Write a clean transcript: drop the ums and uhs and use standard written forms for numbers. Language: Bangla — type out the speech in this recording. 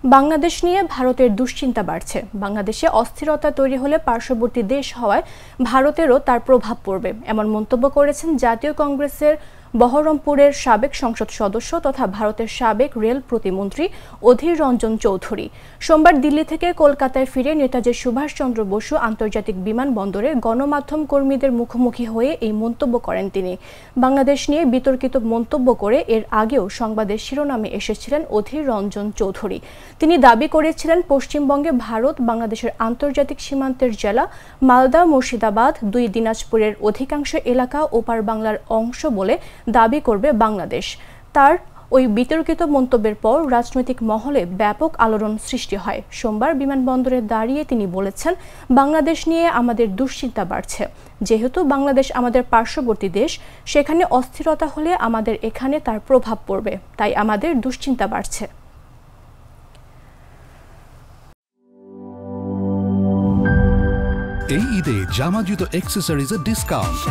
বাংলাদেশ নিয়ে ভারতের দুশ্চিন্তা বাড়ছে। বাংলাদেশে অস্থিরতা তৈরি হলে পার্শ্ববর্তী দেশ হওয়ায় ভারতেরও তার প্রভাব পড়বে, এমন মন্তব্য করেছেন জাতীয় কংগ্রেসের বহরমপুরের সাবেক সংসদ সদস্য তথা ভারতের সাবেক রেল প্রতিমন্ত্রী অধীর রঞ্জন চৌধুরী। সোমবার দিল্লি থেকে কলকাতায় ফিরে নেতাজি সুভাষচন্দ্র বসু আন্তর্জাতিক বিমানবন্দরে গণমাধ্যম কর্মীদের মুখোমুখি হয়ে এই মন্তব্য করেন তিনি। বাংলাদেশ নিয়ে বিতর্কিত মন্তব্য করে এর আগেও সংবাদের শিরোনামে এসেছিলেন অধীর রঞ্জন চৌধুরী। তিনি দাবি করেছিলেন, পশ্চিমবঙ্গে ভারত বাংলাদেশের আন্তর্জাতিক সীমান্তের জেলা মালদা, মুর্শিদাবাদ, দুই দিনাজপুরের অধিকাংশ এলাকা ওপার বাংলার অংশ বলে দাবি করবে বাংলাদেশ। তার ওই বিতর্কিত মন্তব্যের পর রাজনৈতিক মহলে ব্যাপক আলোড়ন সৃষ্টি হয়। সোমবার বিমানবন্দরে দাঁড়িয়ে তিনি বলেছেন, বাংলাদেশ নিয়ে আমাদের দুশ্চিন্তা বাড়ছে। যেহেতু বাংলাদেশ আমাদের পার্শ্ববর্তী দেশ, সেখানে অস্থিরতা হলে আমাদের এখানে তার প্রভাব পড়বে, তাই আমাদের দুশ্চিন্তা বাড়ছে। এই ঈদে জামা জুতো অ্যাক্সেসরিজের ডিসকাউন্ট।